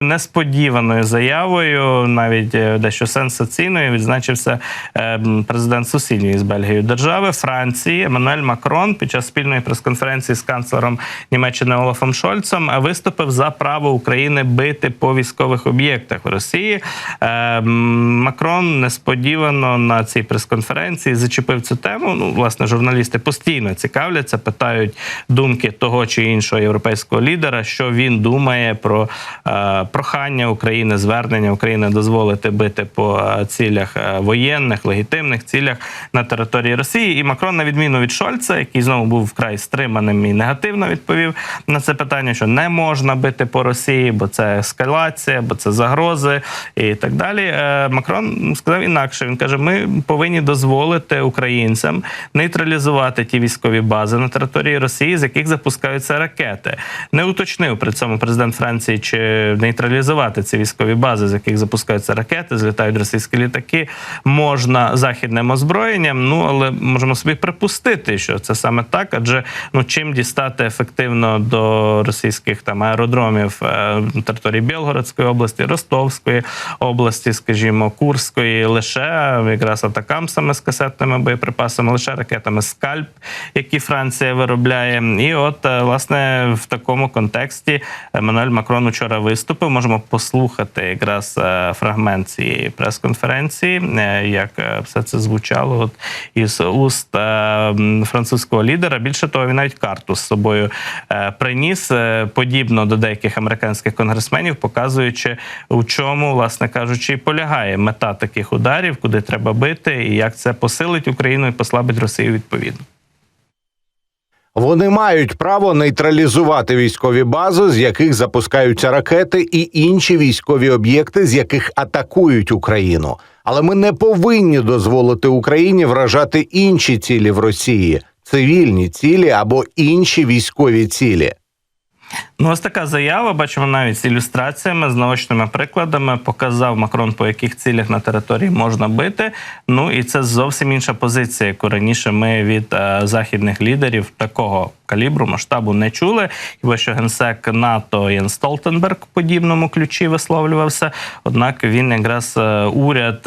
несподіваною заявою, навіть дещо сенсаційною, відзначився президент сусідньої з Бельгією держави Франції Еммануель Макрон. Під час спільної прес-конференції з канцлером Німеччини Олафом Шольцем виступив за право України бити по військових об'єктах в Росії. Макрон несподівано на цій прес-конференції зачепив цю тему. Ну, власне, журналісти постійно цікавляться, питають думки того чи іншого європейського лідера, що він думає про прохання України, звернення України дозволити бити по цілях воєнних, легітимних цілях на території Росії. І Макрон, на відміну від Шольца, який знову був вкрай стриманим і негативно відповів на це питання, що не можна бити по Росії, бо це ескалація, бо це загрози і так далі. Макрон сказав інакше. Він каже, ми повинні дозволити українцям нейтралізувати ті військові бази на території Росії, з яких запускаються ракети. Не уточнив при цьому президент Франції, чи нейтралізувати ці військові бази, з яких запускаються ракети, злітають російські літаки, можна західним озброєнням, ну, але можемо собі припустити, що це саме так, адже чим дістати ефективно до російських аеродромів на території Білгородської області, Ростовської області, скажімо, Курської, лише якраз атакамсами з касетними боєприпасами, лише ракетами «Скальп», які Франція виробляє. І от, власне, в такому контексті Еммануель Макрон вчора виступив. Можемо послухати якраз фрагмент цієї прес-конференції, як все це звучало із уст французького лідера. Більше того, він навіть карту з собою приніс, подібно до деяких американських конгресменів, показуючи, у чому, власне кажучи, і полягає мета таких ударів, куди треба бити, і як це посилить Україну і послабить Росію відповідно. Вони мають право нейтралізувати військові бази, з яких запускаються ракети, і інші військові об'єкти, з яких атакують Україну. Але ми не повинні дозволити Україні вражати інші цілі в Росії, цивільні цілі або інші військові цілі. Ну, ось така заява, бачимо навіть з ілюстраціями, з наочними прикладами, показав Макрон, по яких цілях на території можна бити. Ну, і це зовсім інша позиція, яку раніше ми від західних лідерів такого калібру, масштабу не чули. Хіба що генсек НАТО Єнс Столтенберг в подібному ключі висловлювався. Однак він якраз уряд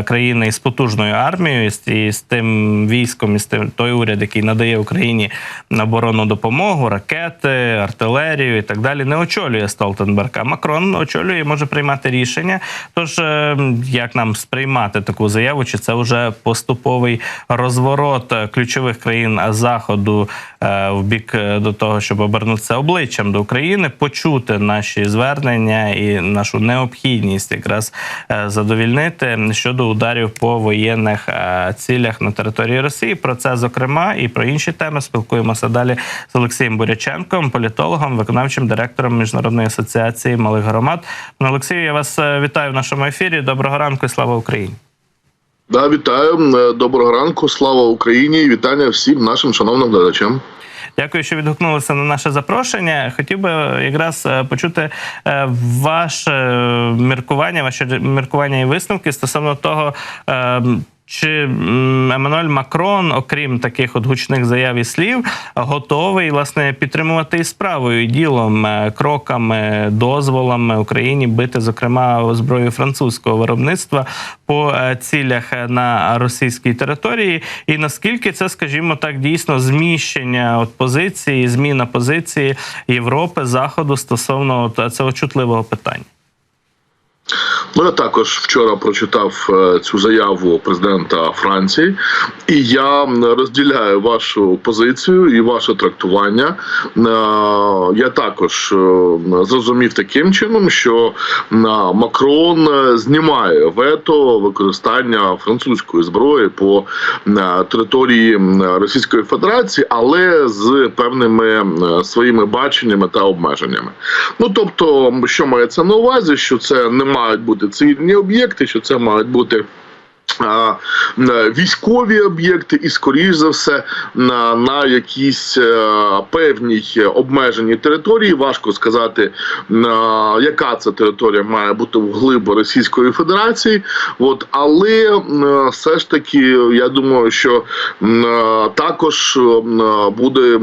країни із потужною армією, і з тим військом, і з тим той уряд, який надає Україні оборонну допомогу, ракети, артилерію і так далі, не очолює Столтенберг, а Макрон очолює і може приймати рішення. Тож, як нам сприймати таку заяву? Чи це вже поступовий розворот ключових країн Заходу в бік до того, щоб обернутися обличчям до України, почути наші звернення і нашу необхідність якраз задовільнити щодо ударів по воєнних цілях на території Росії? Про це, зокрема, і про інші теми спілкуємося далі з Олексієм Буряченком, політологом, виконавчим директором Міжнародної асоціації малих громад. Олексію, я вас вітаю в нашому ефірі. Доброго ранку і слава Україні! Да, вітаю. Доброго ранку, слава Україні і вітання всім нашим шановним глядачам. Дякую, що відгукнулися на наше запрошення. Хотів би якраз почути ваше міркування, ваші міркування і висновки стосовно того, чи Еммануель Макрон, окрім таких от гучних заяв і слів, готовий, власне, підтримувати і справою, і ділом, кроками, дозволами Україні бити, зокрема, зброю французького виробництва по цілях на російській території? І наскільки це, скажімо так, дійсно зміщення от позиції, зміна позиції Європи, Заходу стосовно цього чутливого питання? Ну, я також вчора прочитав цю заяву президента Франції, і я розділяю вашу позицію і ваше трактування. Я також зрозумів таким чином, що Макрон знімає вето використання французької зброї по території Російської Федерації, але з певними своїми баченнями та обмеженнями. Ну, тобто, що мається на увазі, що це не мають бути цивільні об'єкти, що це мають бути військові об'єкти і, скоріш за все, на якісь певній обмеженій території. Важко сказати, яка це територія має бути вглиб Російської Федерації. Але все ж таки, я думаю, що також буде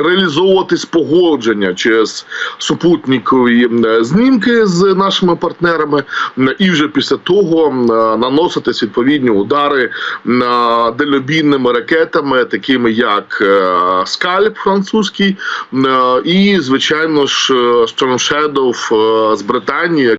реалізовуватись погодження через супутникові знімки з нашими партнерами, і вже після того наноситись відповідні удари дальнобійними ракетами, такими як «Скальп» французький і, звичайно ж, «Storm Shadow» з Британії,